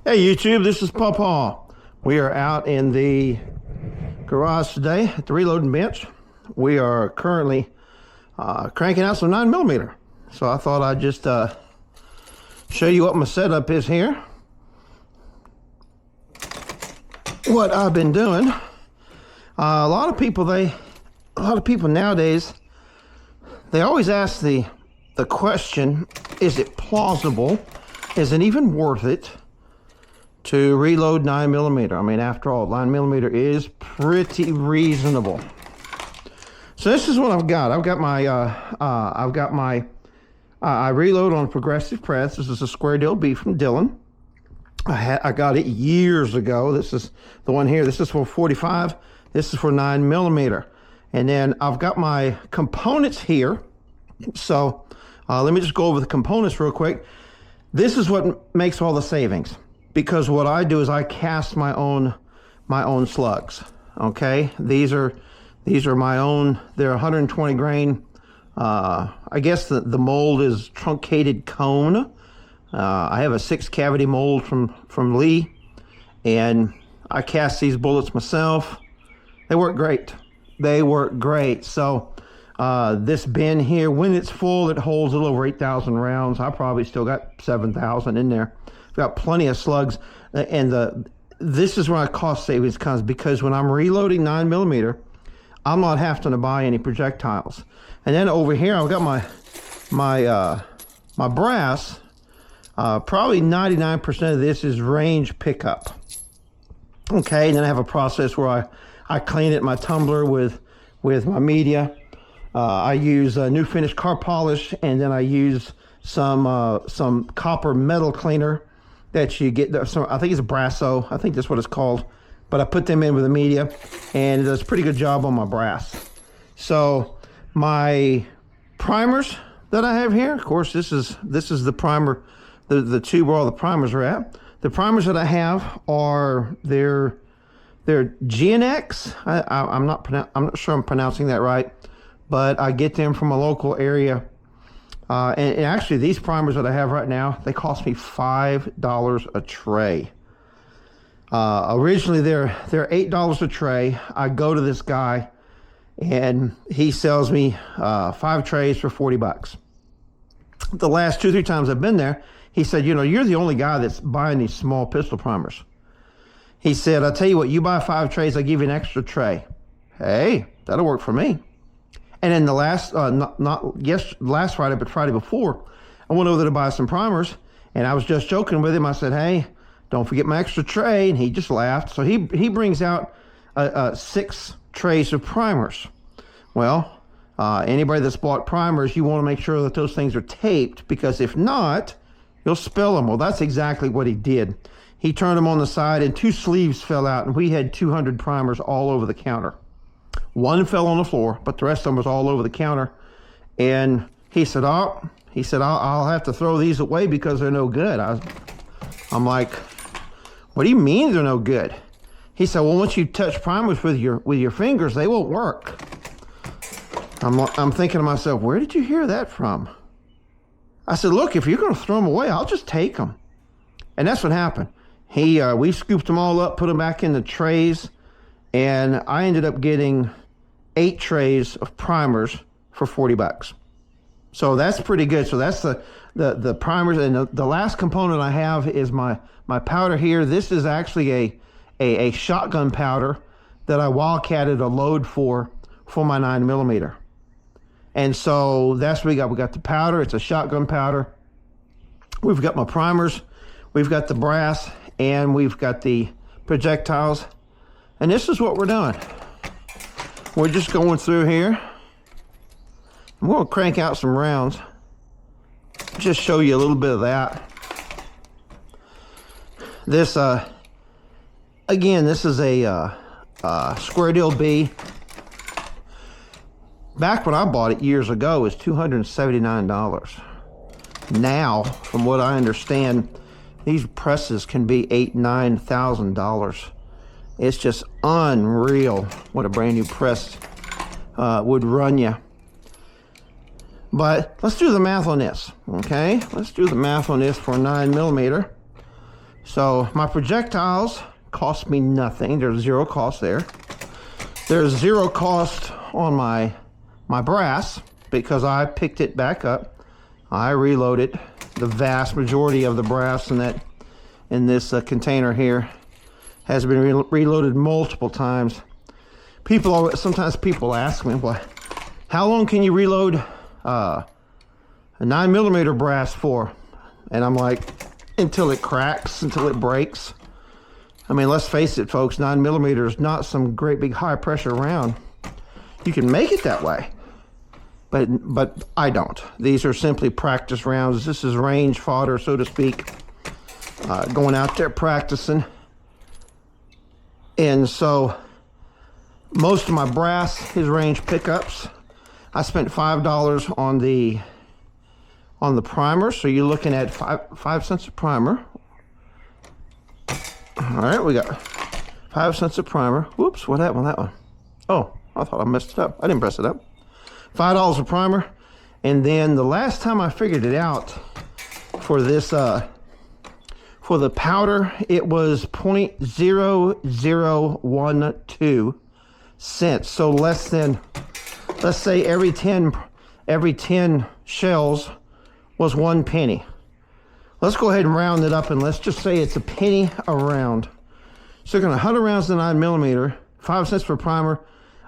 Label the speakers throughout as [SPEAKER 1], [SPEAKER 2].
[SPEAKER 1] Hey YouTube, this is Pawpaw. We are out in the garage today at the reloading bench. We are currently cranking out some 9mm. So I thought I'd just show you what my setup is here. What I've been doing. A lot of people nowadays, they always ask the question, is it plausible? Is it even worth it to reload 9mm? I mean, after all, 9mm is pretty reasonable. So this is what I've got. I've got my I reload on Progressive Press. This is a Square Deal B from Dillon. I got it years ago. This is the one here. This is for 45. This is for 9mm. And then I've got my components here. So let me just go over the components real quick. This is what makes all the savings, because what I do is I cast my own slugs. Okay, these are my own. They're 120 grain. I guess the mold is truncated cone. I have a 6-cavity mold from Lee, and I cast these bullets myself. They work great. They work great. So this bin here, when it's full, it holds a little over 8,000 rounds. I probably still got 7,000 in there. I've got plenty of slugs, and this is where my cost savings comes, because when I'm reloading 9mm, I'm not having to buy any projectiles. And then over here, I've got my brass. Probably 99% of this is range pickup. Okay, and then I have a process where I clean it, my tumbler with my media. I use new finish car polish, and then I use some copper metal cleaner that you get. I think it's a Brasso. I think that's what it's called. But I put them in with the media, and it does a pretty good job on my brass. So my primers that I have here, of course, this is the primer, the tube where all the primers are at. The primers that I have are they're GNX. I'm not sure I'm pronouncing that right, but I get them from a local area. And actually, these primers that I have right now, they cost me $5 a tray. Originally, they're $8 a tray. I go to this guy, and he sells me 5 trays for 40 bucks. The last 2-3 times I've been there, he said, you know, you're the only guy that's buying these small pistol primers. He said, I'll tell you what, you buy 5 trays, I'll give you an extra tray. Hey, that'll work for me. And then the last, last Friday, but Friday before, I went over there to buy some primers, and I was just joking with him. I said, hey, don't forget my extra tray. And he just laughed. So he brings out 6 trays of primers. Well, anybody that's bought primers, you want to make sure that those things are taped, because if not, you'll spill them. Well, that's exactly what he did. He turned them on the side, and 2 sleeves fell out, and we had 200 primers all over the counter. 1 fell on the floor, but the rest of them was all over the counter. And he said, I'll have to throw these away because they're no good. I'm like, what do you mean they're no good? He said, well, once you touch primers with your fingers, they won't work. I'm thinking to myself, where did you hear that from? I said, look, if you're going to throw them away, I'll just take them. And that's what happened. We scooped them all up, put them back in the trays, and I ended up getting 8 trays of primers for 40 bucks. So that's pretty good. So that's the primers. And the last component I have is my powder here. This is actually a shotgun powder that I wildcatted a load for my 9mm. And so that's what we got. We got the powder. It's a shotgun powder. We've got my primers. We've got the brass, and we've got the projectiles. And this is what we're doing. We're just going through here. I'm going to crank out some rounds. Just show you a little bit of that. This, again, this is a Square Deal B. Back when I bought it years ago, it was $279. Now, from what I understand, these presses can be $8,000, $9,000. It's just unreal what a brand new press would run you. But let's do the math on this, okay? Let's do the math on this for a 9mm. So my projectiles cost me nothing. There's zero cost there. There's zero cost on my brass because I picked it back up. I reloaded the vast majority of the brass in this container here has been reloaded multiple times. Sometimes people ask me, well, how long can you reload a 9mm brass for? And I'm like, until it cracks, until it breaks. I mean, let's face it, folks, 9mm is not some great big high pressure round. You can make it that way, but I don't. These are simply practice rounds. This is range fodder, so to speak, going out there practicing. And so most of my brass is range pickups. I spent $5 on the primer, so you're looking at 5 cents a primer. All right, we got 5 cents a primer. Whoops, what happened with that one? Oh, I thought I messed it up. I didn't press it up. $5 a primer. And then the last time I figured it out for this, for the powder, it was 0.0012 cents. So less than, let's say every 10 shells was 1 penny. Let's go ahead and round it up, and let's just say it's a penny a round. So you're going to 100 rounds to 9mm, 5 cents for primer,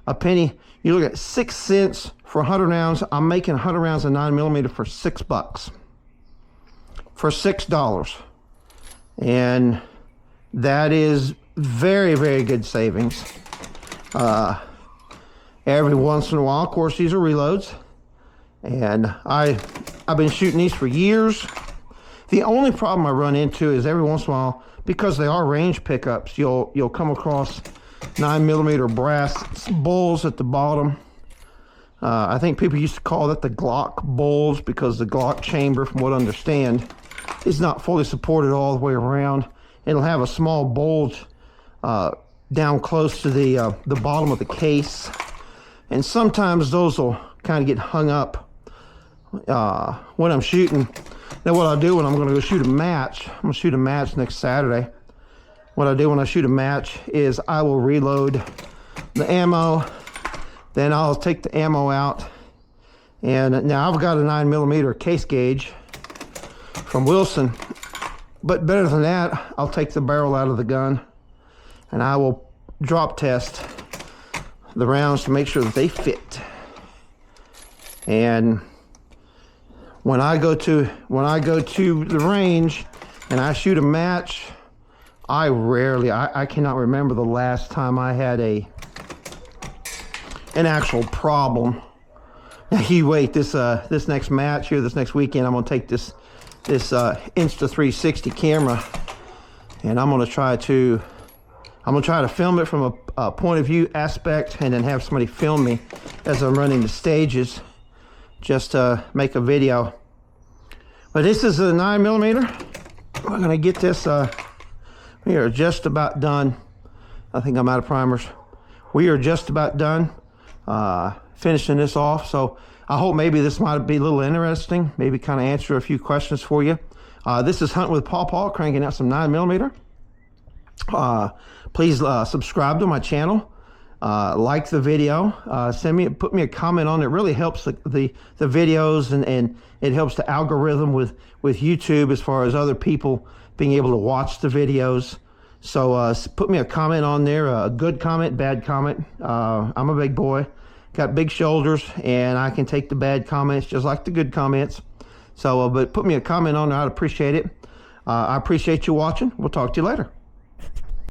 [SPEAKER 1] a penny. You look at 6 cents for 100 rounds. I'm making 100 rounds of 9mm for $6. For $6. And that is very, very good savings. Every once in a while, of course, these are reloads. And I've been shooting these for years. The only problem I run into is every once in a while, because they are range pickups, you'll come across 9mm brass bowls at the bottom. I think people used to call that the Glock bowls because the Glock chamber, from what I understand, is not fully supported all the way around. It'll have a small bulge down close to the bottom of the case, and sometimes those will kind of get hung up when I'm shooting. Now what I do when I'm going to go shoot a match, I'm going to shoot a match next Saturday. What I do when I shoot a match is I will reload the ammo, then I'll take the ammo out. And now I've got a 9mm case gauge from Wilson, but better than that, I'll take the barrel out of the gun and I will drop test the rounds to make sure that they fit. And when I go to the range and I shoot a match, I cannot remember the last time I had an actual problem. Now you wait, this next match here, this next weekend, I'm gonna take this Insta360 camera, and I'm gonna try to film it from a point of view aspect, and then have somebody film me as I'm running the stages, just to make a video. But this is a 9mm. We're gonna get this. We are just about done. I think I'm out of primers. We are just about done finishing this off. So I hope maybe this might be a little interesting. Maybe kind of answer a few questions for you. This is Hunting with Paw Paw, cranking out some 9mm. Please subscribe to my channel. Like the video, put me a comment on it. It really helps the videos, and it helps the algorithm with YouTube as far as other people being able to watch the videos. So put me a comment on there, a good comment, bad comment. I'm a big boy, got big shoulders, and I can take the bad comments just like the good comments. So but put me a comment on there, I'd appreciate it. I appreciate you watching. We'll talk to you later.